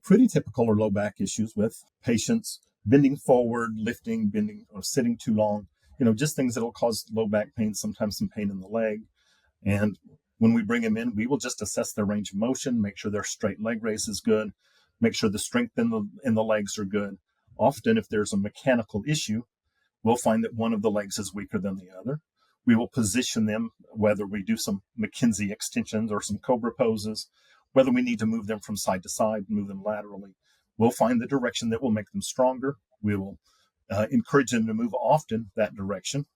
Pretty typical are low back issues with patients bending forward, lifting, bending, or sitting too long. Just things that will cause low back pain, sometimes some pain in the leg. And when we bring them in, we will just assess their range of motion, make sure their straight leg raise is good, make sure the strength in the legs are good. Often, if there's a mechanical issue, we'll find that one of the legs is weaker than the other. We will position them, whether we do some McKenzie extensions or some cobra poses, whether we need to move them from side to side, move them laterally. We'll find the direction that will make them stronger. We will encourage them to move often that direction.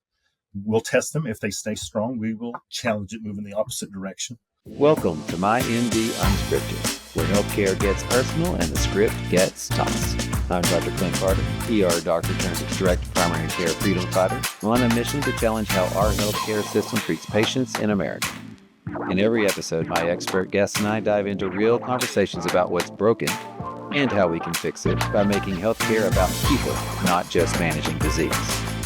We'll test them. If they stay strong, we will challenge it, move in the opposite direction. Welcome to MyMD Unscripted, where healthcare gets personal and the script gets tossed. I'm Dr. Clint Carter, ER doctor turned direct primary care freedom fighter, on a mission to challenge how our healthcare system treats patients in America. In every episode, my expert guests and I dive into real conversations about what's broken and how we can fix it by making healthcare about people, not just managing disease.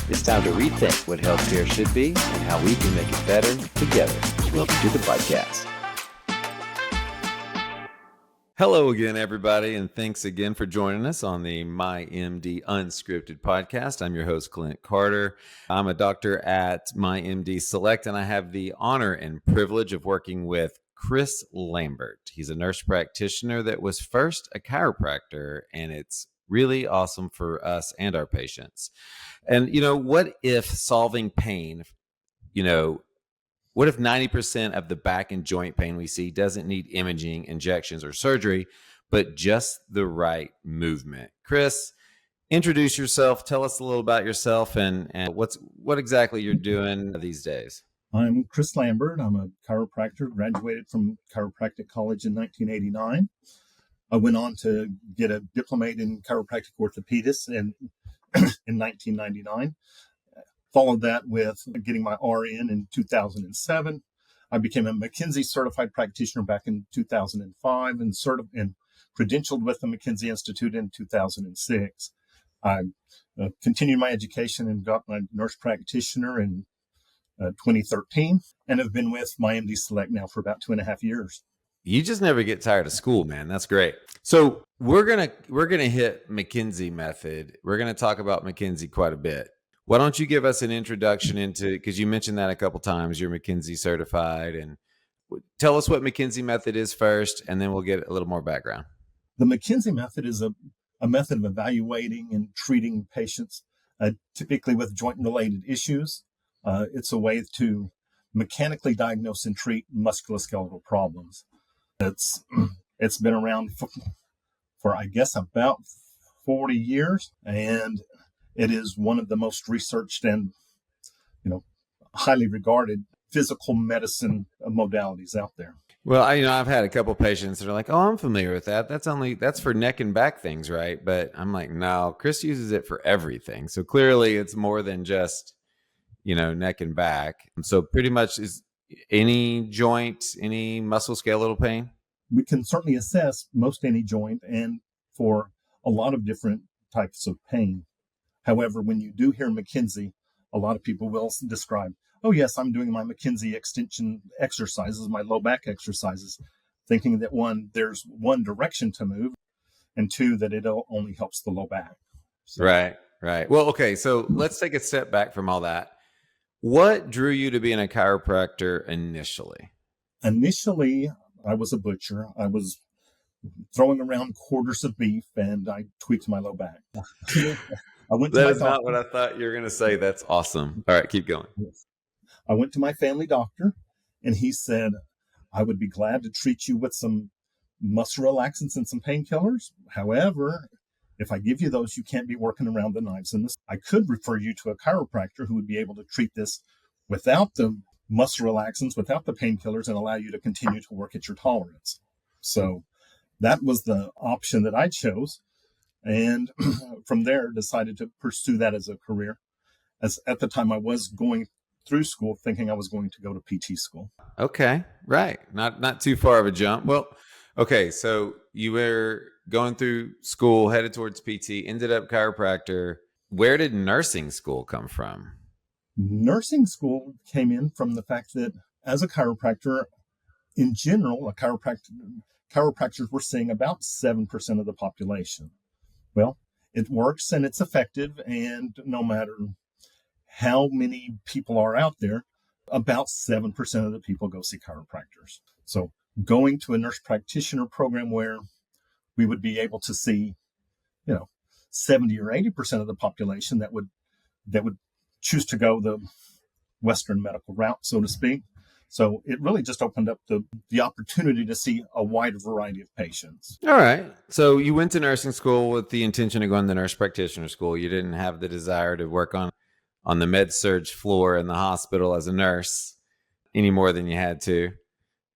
It's time to rethink what healthcare should be and how we can make it better together. Welcome to the podcast. Hello again, everybody, and thanks again for joining us on the MyMD Unscripted podcast. I'm your host, Clint Carter. I'm a doctor at MyMD Select, and I have the honor and privilege of working with Chris Lambert. He's a nurse practitioner that was first a chiropractor, and it's really awesome for us and our patients. And, what if solving pain, what if 90% of the back and joint pain we see doesn't need imaging, injections, or surgery, but just the right movement? Chris, introduce yourself. Tell us a little about yourself and what exactly you're doing these days. I'm Chris Lambert. I'm a chiropractor, graduated from chiropractic college in 1989. I went on to get a diplomate in chiropractic orthopedics in 1999. Followed that with getting my RN in 2007. I became a McKenzie certified practitioner back in 2005 and credentialed with the McKenzie Institute in 2006. I continued my education and got my nurse practitioner in 2013 and have been with MyMD Select now for about 2.5 years. You just never get tired of school, man. That's great. So we're gonna hit McKenzie Method. We're gonna talk about McKenzie quite a bit. Why don't you give us an introduction into, because you mentioned that a couple times, you're McKenzie certified, and tell us what McKenzie Method is first, and then we'll get a little more background. The McKenzie Method is a method of evaluating and treating patients, typically with joint-related issues. It's a way to mechanically diagnose and treat musculoskeletal problems. It's been around for I guess about 40 years, and it is one of the most researched and highly regarded physical medicine modalities out there. Well, I've had a couple patients that are like, "Oh, I'm familiar with that. That's for neck and back things, right?" But I'm like, "No, Chris uses it for everything." So clearly, it's more than just neck and back. So pretty much is any joint, any musculoskeletal pain. We can certainly assess most any joint and for a lot of different types of pain. However, when you do hear McKenzie, a lot of people will describe, "Oh yes, I'm doing my McKenzie extension exercises, my low back exercises," thinking that there's one direction to move, and two, that it only helps the low back. So, Right. Well, okay. So let's take a step back from all that. What drew you to being a chiropractor initially? Initially, I was a butcher. I was throwing around quarters of beef, and I tweaked my low back. That is not what I thought you were going to say. That's awesome. All right, keep going. I went to my family doctor, and he said, "I would be glad to treat you with some muscle relaxants and some painkillers. However, if I give you those, you can't be working around the knives in this. I could refer you to a chiropractor who would be able to treat this without the muscle relaxants, without the painkillers, and allow you to continue to work at your tolerance." So that was the option that I chose. And from there, decided to pursue that as a career. As at the time, I was going through school thinking I was going to go to PT school. Okay, right. Not too far of a jump. Well, okay, so you were going through school, headed towards PT, ended up chiropractor. Where did nursing school come from? Nursing school came in from the fact that as a chiropractor, in general, a chiropractor chiropractors were seeing about 7% of the population. Well, it works and it's effective, and no matter how many people are out there, about 7% of the people go see chiropractors. So going to a nurse practitioner program where we would be able to see, 70 or 80% of the population that would choose to go the Western medical route, so to speak. So it really just opened up the opportunity to see a wide variety of patients. All right. So you went to nursing school with the intention of going to nurse practitioner school. You didn't have the desire to work on the med surg floor in the hospital as a nurse any more than you had to.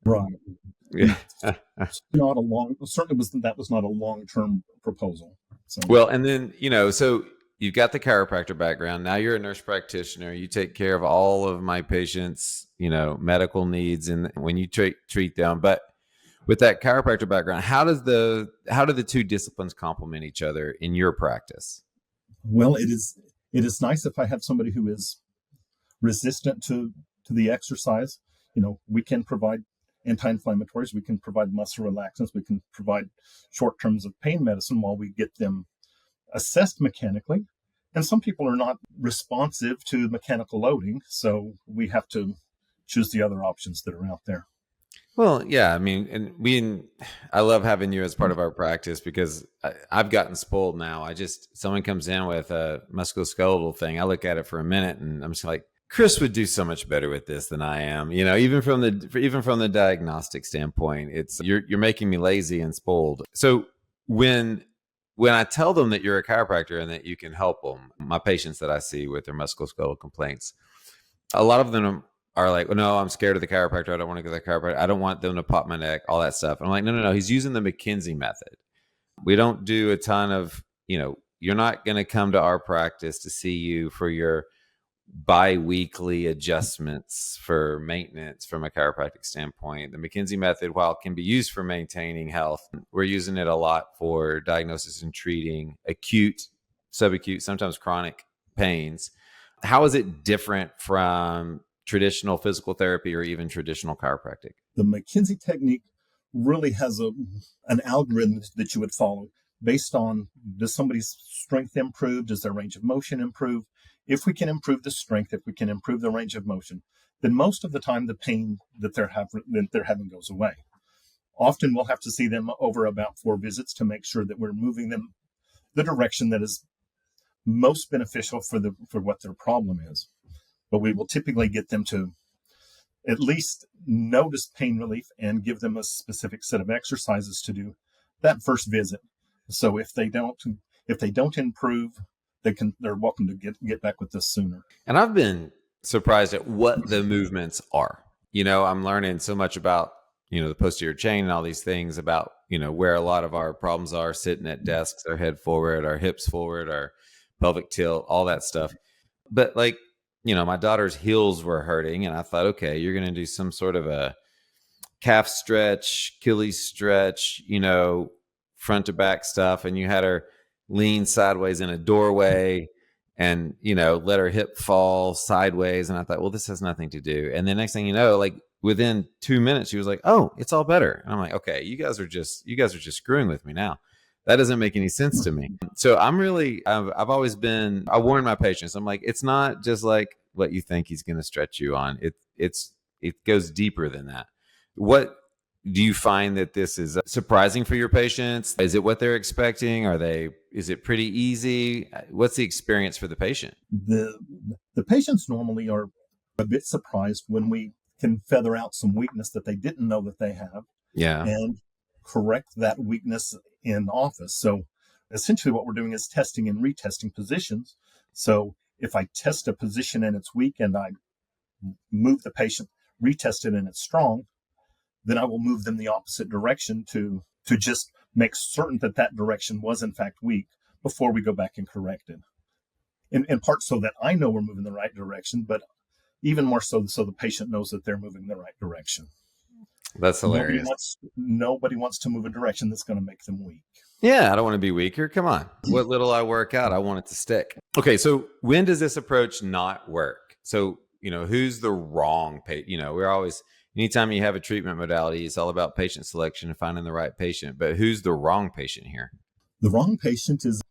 Right. Yeah. That was not a long-term proposal. So. Well, and then, so you've got the chiropractor background. Now you're a nurse practitioner. You take care of all of my patients, medical needs, and when you treat them. But with that chiropractor background, how do the two disciplines complement each other in your practice? Well, it is nice if I have somebody who is resistant to the exercise. We can provide anti-inflammatories, we can provide muscle relaxants, we can provide short terms of pain medicine while we get them assessed mechanically. And some people are not responsive to mechanical loading, so we have to choose the other options that are out there. Well, yeah, I mean, and I love having you as part of our practice because I've gotten spoiled now. Someone comes in with a musculoskeletal thing. I look at it for a minute and I'm just like, Chris would do so much better with this than I am. Even from the diagnostic standpoint, it's you're making me lazy and spoiled. So when I tell them that you're a chiropractor and that you can help them, my patients that I see with their musculoskeletal complaints, a lot of them are like, well, no, I'm scared of the chiropractor. I don't want to go to the chiropractor. I don't want them to pop my neck, all that stuff. And I'm like, no. He's using the McKenzie method. We don't do a ton of, you're not going to come to our practice to see you for your bi-weekly adjustments for maintenance from a chiropractic standpoint. The McKenzie method, while it can be used for maintaining health, we're using it a lot for diagnosis and treating acute, subacute, sometimes chronic pains. How is it different from traditional physical therapy or even traditional chiropractic? The McKenzie technique really has an algorithm that you would follow based on, does somebody's strength improve? Does their range of motion improve? If we can improve the strength, if we can improve the range of motion, then most of the time the pain that they're having goes away. Often we'll have to see them over about 4 visits to make sure that we're moving them the direction that is most beneficial for what their problem is. But we will typically get them to at least notice pain relief and give them a specific set of exercises to do that first visit. So if they don't improve, they're welcome to get back with us sooner. And I've been surprised at what the movements are. I'm learning so much about, the posterior chain and all these things about, where a lot of our problems are, sitting at desks, our head forward, our hips forward, our pelvic tilt, all that stuff. But my daughter's heels were hurting and I thought, okay, you're going to do some sort of a calf stretch, Achilles stretch, front to back stuff. And you had her lean sideways in a doorway and, let her hip fall sideways. And I thought, well, this has nothing to do. And the next thing you know, within 2 minutes, she was like, oh, it's all better. And I'm like, okay, you guys are just screwing with me now. That doesn't make any sense to me. So I've always been, I warn my patients, I'm like, it's not just like what you think he's going to stretch you on. It goes deeper than that. What do you find that this is surprising for your patients? Is it what they're expecting? Is it pretty easy? What's the experience for the patient? The patients normally are a bit surprised when we can feather out some weakness that they didn't know that they have. Yeah. And correct that weakness in office. So essentially what we're doing is testing and retesting positions. So if I test a position and it's weak and I move the patient, retest it and it's strong, then I will move them the opposite direction to just make certain that direction was in fact weak before we go back and correct it. In part so that I know we're moving the right direction, but even more so the patient knows that they're moving the right direction. That's hilarious. Nobody wants to move a direction that's going to make them weak. Yeah, I don't want to be weaker. Come on. What little I work out, I want it to stick. Okay, so when does this approach not work? So, who's the wrong patient? We're always, anytime you have a treatment modality, it's all about patient selection and finding the right patient. But who's the wrong patient here? The wrong patient is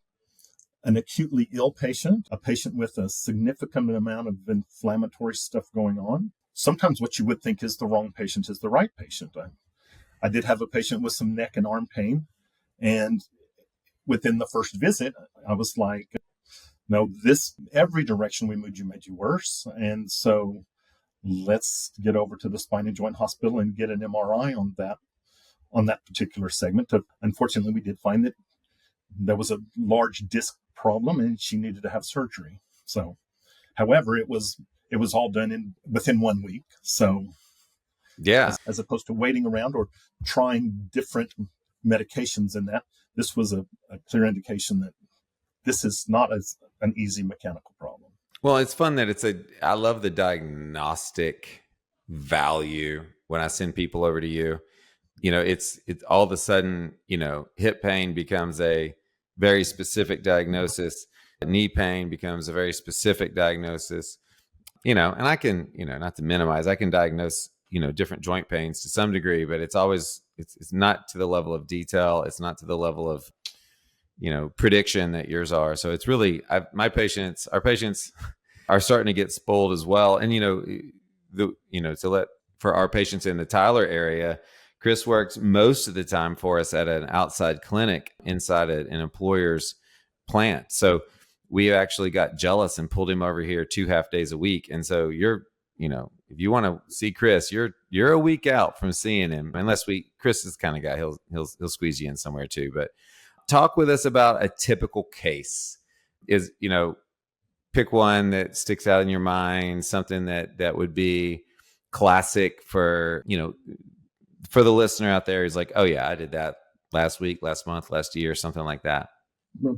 an acutely ill patient, a patient with a significant amount of inflammatory stuff going on. Sometimes what you would think is the wrong patient is the right patient. I did have a patient with some neck and arm pain, and within the first visit, I was like, no, every direction we moved you made you worse. And so let's get over to the spine and joint hospital and get an MRI on that particular segment. Unfortunately, we did find that there was a large disc problem and she needed to have surgery. So, however, it was all done within 1 week. So, yeah, as opposed to waiting around or trying different medications in that, this was a clear indication that this is not an easy mechanical problem. Well, it's fun that I love the diagnostic value when I send people over to you. It's all of a sudden, hip pain becomes a very specific diagnosis. Knee pain becomes a very specific diagnosis, and I can, not to minimize, I can diagnose, different joint pains to some degree, but it's not to the level of detail. It's not to the level of, prediction that yours are. So it's really, our patients are starting to get spoiled as well. And, for our patients in the Tyler area, Chris works most of the time for us at an outside clinic inside an employer's plant. So we actually got jealous and pulled him over here 2 half days a week. And so if you want to see Chris, you're a week out from seeing him, unless Chris is the kind of guy, he'll squeeze you in somewhere too. But talk with us about a typical case. Pick one that sticks out in your mind, something that would be classic for the listener out there. He's like, oh yeah, I did that last week, last month, last year, something like that.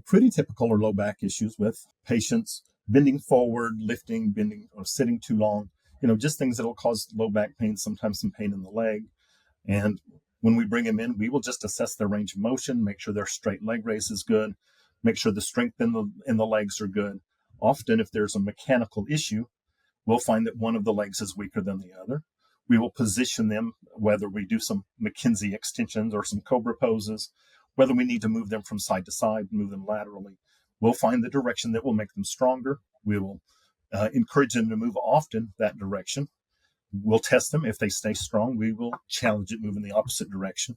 Pretty typical are low back issues with patients bending forward, lifting, bending, or sitting too long. Just things that'll cause low back pain, sometimes some pain in the leg. And when we bring them in, we will just assess their range of motion, make sure their straight leg raise is good, make sure the strength in the legs are good. Often, if there's a mechanical issue, we'll find that one of the legs is weaker than the other. We will position them, whether we do some McKenzie extensions or some cobra poses, whether we need to move them from side to side, move them laterally. We'll find the direction that will make them stronger. We will encourage them to move often that direction. We'll test them. If they stay strong, we will challenge it, move in the opposite direction.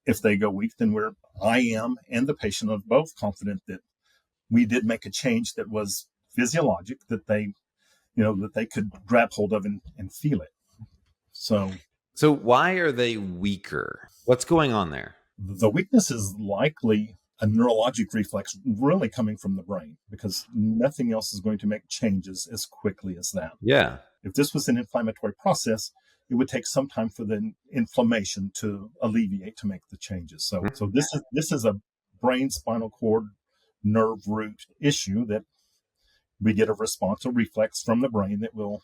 If they go weak, then I am and the patient are both confident that we did make a change that was physiologic, that they could grab hold of and feel it. So why are they weaker? What's going on there? The weakness is likely a neurologic reflex really coming from the brain, because nothing else is going to make changes as quickly as that. Yeah. If this was an inflammatory process, it would take some time for the inflammation to alleviate, to make the changes. So this is a brain spinal cord nerve root issue that we get a response, a reflex from the brain that will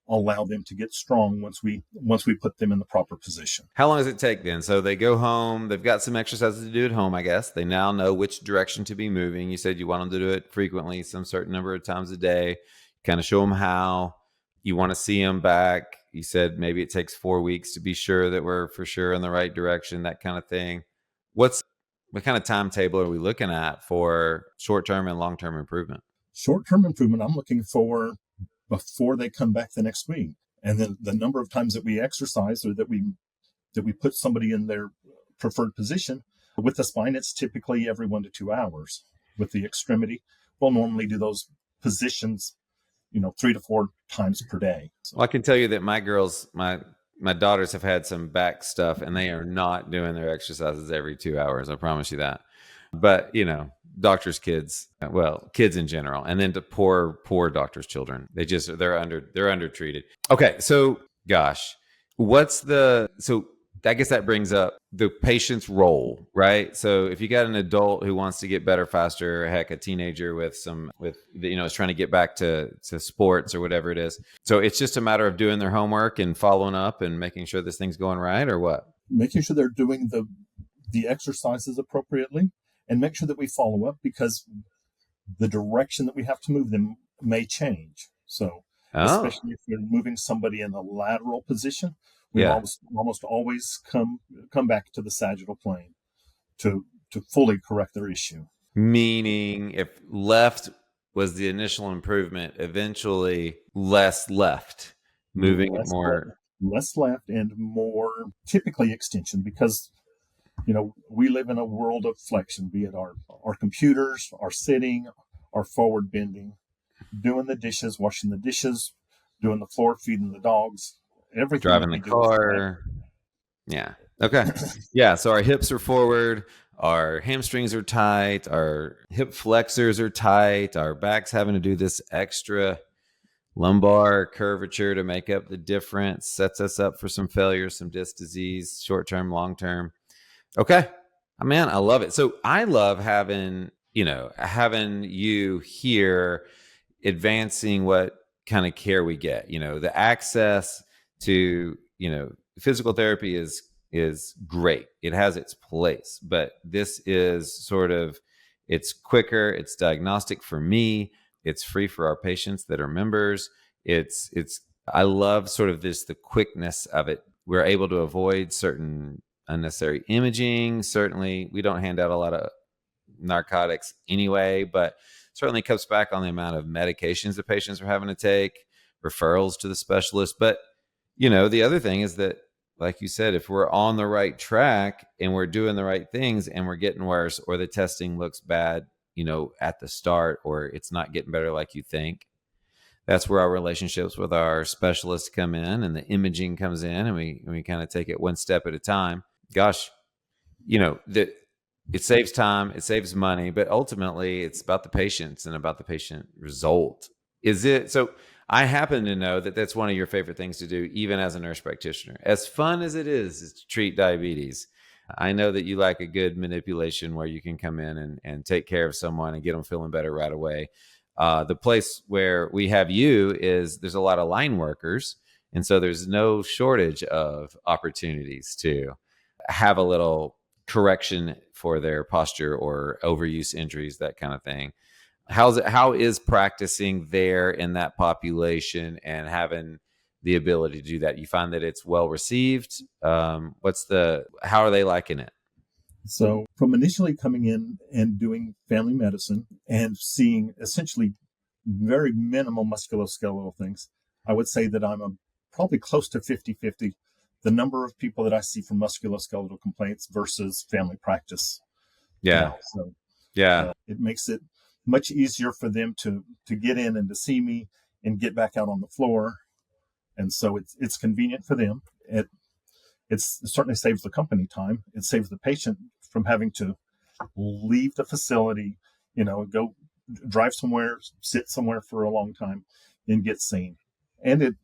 allow them to get strong once we put them in the proper position. How long does it take then? So they go home, they've got some exercises to do at home, I guess. They now know which direction to be moving. You said you want them to do it frequently, some certain number of times a day, kind of show them how. You want to see them back. You said maybe it takes 4 weeks to be sure that we're for sure in the right direction, that kind of thing. What kind of timetable are we looking at for short-term and long-term improvement? Short-term improvement, I'm looking for before they come back the next week. And then the number of times that we exercise, or that we put somebody in their preferred position. With the spine, it's typically every 1 to 2 hours. With the extremity, we'll normally do those positions, 3 to 4 times per day. So. Well, I can tell you that my girls, my daughters have had some back stuff, and they are not doing their exercises every 2 hours. I promise you that. But, doctors' kids, kids in general, and then to poor doctors' children, they're undertreated. Okay. So gosh, I guess that brings up the patient's role, right? So if you got an adult who wants to get better faster, heck, a teenager is trying to get back to sports or whatever it is. So it's just a matter of doing their homework and following up and making sure this thing's going right, or what? Making sure they're doing the exercises appropriately, and make sure that we follow up, because the direction that we have to move them may change. So especially if you're moving somebody in a lateral position, We Yeah. almost always come back to the sagittal plane to fully correct their issue. Meaning if left was the initial improvement, eventually less left, moving it more. Less left and more typically extension, because we live in a world of flexion, be it our computers, our sitting, our forward bending, doing the dishes, washing the dishes, doing the floor, feeding the dogs, everything Driving that the we do is car. Yeah. Okay. Yeah. So our hips are forward, our hamstrings are tight, our hip flexors are tight, our back's having to do this extra lumbar curvature to make up the difference, sets us up for some failures, some disc disease, short term, long term. Okay. Man, I love it. So I love having you here advancing what kind of care we get. The access to, physical therapy is great. It has its place, but this is sort of, it's quicker, it's diagnostic for me, it's free for our patients that are members. It's I love sort of the quickness of it. We're able to avoid certain unnecessary imaging. Certainly, we don't hand out a lot of narcotics anyway, but certainly cuts back on the amount of medications the patients are having to take, referrals to the specialist. But, the other thing is that, like you said, if we're on the right track and we're doing the right things and we're getting worse, or the testing looks bad, at the start, or it's not getting better like you think, that's where our relationships with our specialists come in and the imaging comes in, and we kind of take it one step at a time. Gosh, that it saves time, it saves money, but ultimately it's about the patients and about the patient result. Is it? So I happen to know that that's one of your favorite things to do, even as a nurse practitioner. As fun as it is to treat diabetes, I know that you like a good manipulation where you can come in and take care of someone and get them feeling better right away. The place where we have you is there's a lot of line workers. And so there's no shortage of opportunities to have a little correction for their posture or overuse injuries, that kind of thing. How is practicing there in that population and having the ability to do that? You find that it's well received? How are they liking it? So from initially coming in and doing family medicine and seeing essentially very minimal musculoskeletal things, I would say that I'm probably close to 50-50, the number of people that I see from musculoskeletal complaints versus family practice. Yeah. So it makes it much easier for them to get in and to see me and get back out on the floor. And so it's convenient for them. It certainly saves the company time. It saves the patient from having to leave the facility, go drive somewhere, sit somewhere for a long time and get seen. And it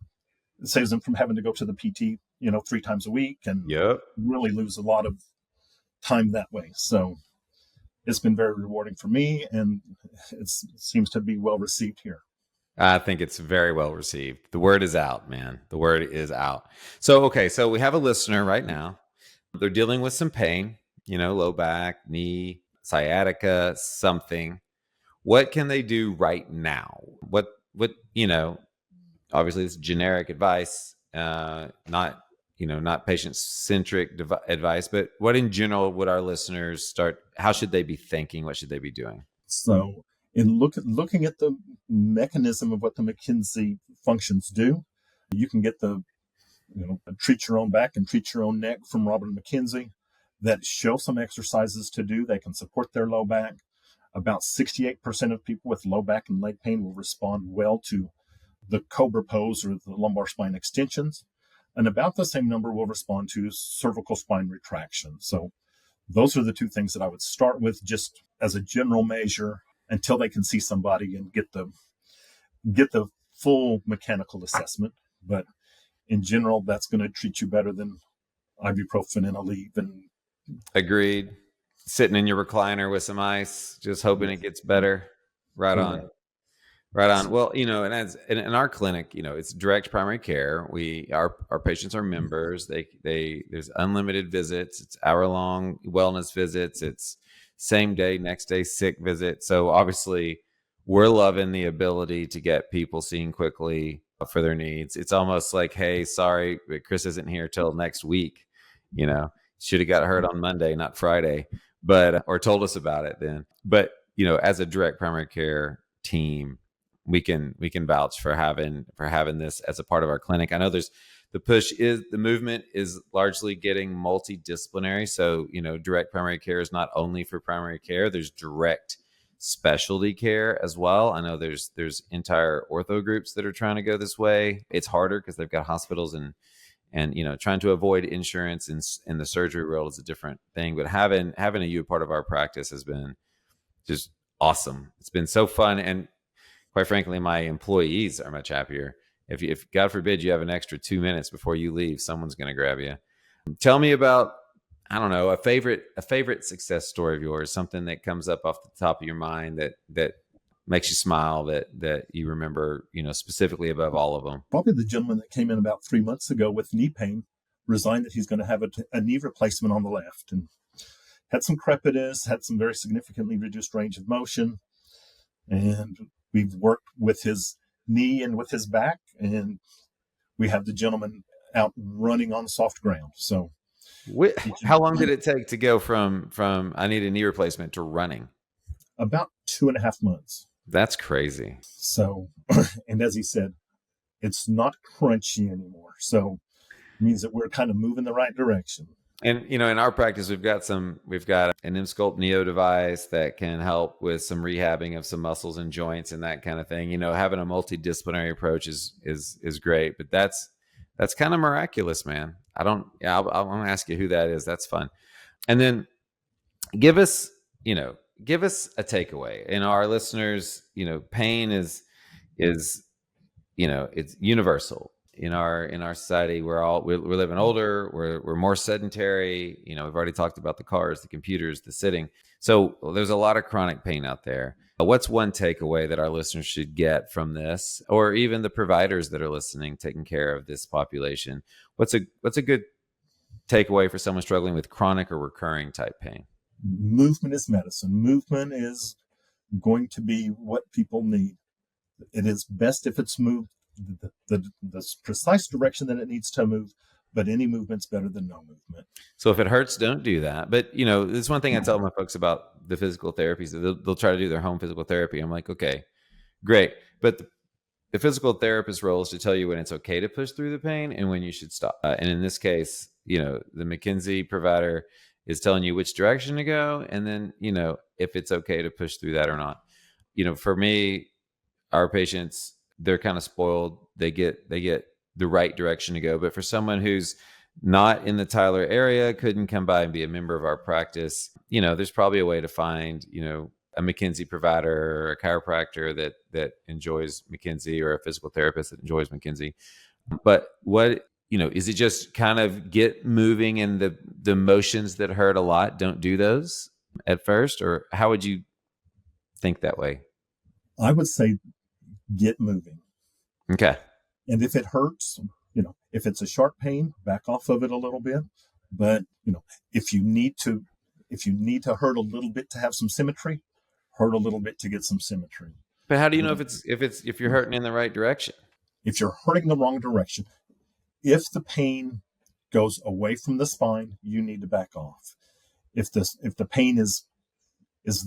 saves them from having to go to the PT, 3 times a week and really lose a lot of time that way. So it's been very rewarding for me, and it seems to be well received here. I think it's very well received. The word is out, man. The word is out. So, okay. So we have a listener right now. They're dealing with some pain, low back, knee, sciatica, something. What can they do right now? What, obviously it's generic advice, not patient-centric advice, but what in general would our listeners how should they be thinking? What should they be doing? So in looking at the mechanism of what the McKenzie functions do, you can get the, treat your own back and treat your own neck from Robert McKenzie that show some exercises to do. They can support their low back. About 68% of people with low back and leg pain will respond well to the cobra pose or the lumbar spine extensions. And about the same number will respond to cervical spine retraction. So those are the 2 things that I would start with just as a general measure until they can see somebody and get the full mechanical assessment. But in general, that's going to treat you better than ibuprofen and Aleve. And agreed. Sitting in your recliner with some ice, just hoping it gets better. Right on. Right on. Well, and as in our clinic, it's direct primary care. Our patients are members. There's unlimited visits. It's hour-long wellness visits. It's same day, next day sick visit. So obviously we're loving the ability to get people seen quickly, for their needs. It's almost like, hey, sorry, but Chris isn't here till next week. Should have got hurt on Monday, not Friday, but or told us about it then. But as a direct primary care team, we can vouch for having this as a part of our clinic. I know the movement is largely getting multidisciplinary. So, direct primary care is not only for primary care, there's direct specialty care as well. I know there's entire ortho groups that are trying to go this way. It's harder because they've got hospitals and trying to avoid insurance in the surgery world is a different thing. But having you a part of our practice has been just awesome. It's been so fun. And quite frankly, my employees are much happier. If God forbid you have an extra 2 minutes before you leave, someone's going to grab you. Tell me about, I don't know, a favorite success story of yours, something that comes up off the top of your mind that makes you smile, that you remember, specifically above all of them. Probably the gentleman that came in about 3 months ago with knee pain, resigned that he's going to have a knee replacement on the left, and had some crepitus, had some very significantly reduced range of motion. And we've worked with his knee and with his back, and we have the gentleman out running on soft ground. So how long did it take to go from I need a knee replacement to running? About 2.5 months. That's crazy. So, and as he said, it's not crunchy anymore. So it means that we're kind of moving the right direction. And, in our practice, we've got an M-Sculpt Neo device that can help with some rehabbing of some muscles and joints and that kind of thing. Having a multidisciplinary approach is great, but that's kind of miraculous, man. I'll want to ask you who that is. That's fun. And then give us a takeaway. Our listeners, pain is it's universal. In our society, we're living older, we're more sedentary. We've already talked about the cars, the computers, the sitting. So there's a lot of chronic pain out there. What's one takeaway that our listeners should get from this, or even the providers that are listening, taking care of this population? What's a good takeaway for someone struggling with chronic or recurring type pain? Movement is medicine. Movement is going to be what people need. It is best if it's moved the precise direction that it needs to move, but any movement's better than no movement. So if it hurts, don't do that. But there's one thing I tell my folks about the physical therapies. They'll try to do their home physical therapy. I'm like, okay, great, but the physical therapist's role is to tell you when it's okay to push through the pain and when you should stop. And in this case, the McKenzie provider is telling you which direction to go, and then if it's okay to push through that or not. For me, our patients, they're kind of spoiled. They get the right direction to go. But for someone who's not in the Tyler area, couldn't come by and be a member of our practice, there's probably a way to find, a McKenzie provider or a chiropractor that enjoys McKenzie, or a physical therapist that enjoys McKenzie. But is it just kind of get moving, and the motions that hurt a lot, don't do those at first? Or how would you think that way? I would say get moving. Okay. And if it hurts, if it's a sharp pain, back off of it a little bit. But, if you need to hurt a little bit to have some symmetry, hurt a little bit to get some symmetry. But how do you know if you're hurting in the right direction? If you're hurting the wrong direction, if the pain goes away from the spine, you need to back off. If the pain is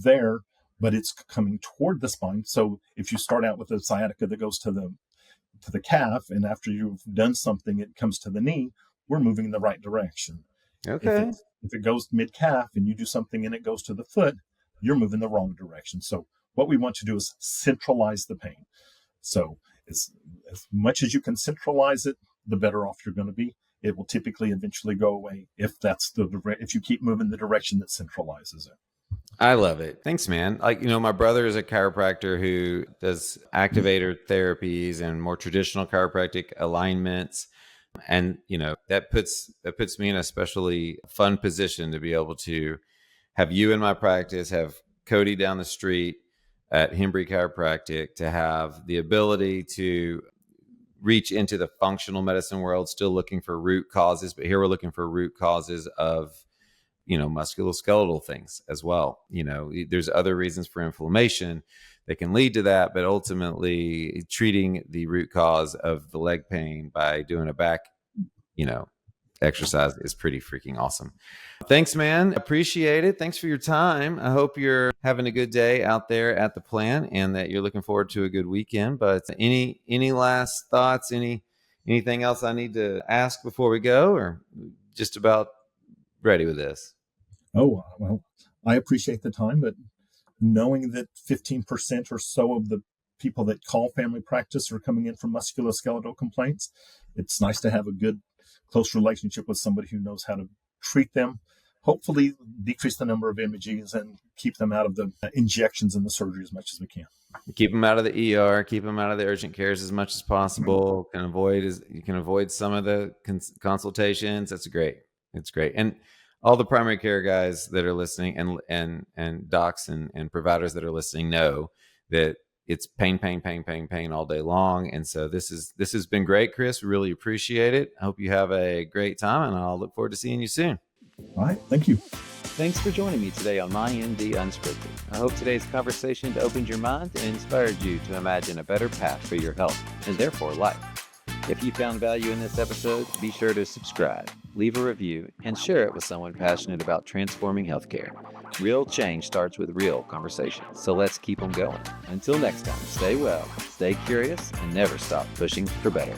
there, but it's coming toward the spine. So if you start out with a sciatica that goes to the calf, and after you've done something, it comes to the knee, we're moving in the right direction. Okay. If it goes mid-calf and you do something and it goes to the foot, you're moving the wrong direction. So what we want to do is centralize the pain. So as much as you can centralize it, the better off you're going to be. It will typically eventually go away if you keep moving the direction that centralizes it. I love it. Thanks, man. My brother is a chiropractor who does activator therapies and more traditional chiropractic alignments. And, that puts me in a especially fun position to be able to have you in my practice, have Cody down the street at Hembry Chiropractic, to have the ability to reach into the functional medicine world, still looking for root causes. But here we're looking for root causes of musculoskeletal things as well. There's other reasons for inflammation that can lead to that, but ultimately treating the root cause of the leg pain by doing a back, exercise is pretty freaking awesome. Thanks, man. Appreciate it. Thanks for your time. I hope you're having a good day out there at the plant and that you're looking forward to a good weekend. But any last thoughts? Anything else I need to ask before we go, or just about ready with this? Oh, well, I appreciate the time, but knowing that 15% or so of the people that call family practice are coming in from musculoskeletal complaints, it's nice to have a good, close relationship with somebody who knows how to treat them, hopefully decrease the number of MGs and keep them out of the injections and the surgery as much as we can. Keep them out of the ER, keep them out of the urgent cares as much as possible. You can avoid some of the consultations. That's great. It's great. And all the primary care guys that are listening and docs and providers that are listening know that it's pain all day long. And so this has been great, Chris. We really appreciate it. I hope you have a great time, and I'll look forward to seeing you soon. All right. Thank you. Thanks for joining me today on MyMD Unscripted. I hope today's conversation opened your mind and inspired you to imagine a better path for your health and therefore life. If you found value in this episode, be sure to subscribe, leave a review, and share it with someone passionate about transforming healthcare. Real change starts with real conversation, so let's keep them going. Until next time, stay well, stay curious, and never stop pushing for better.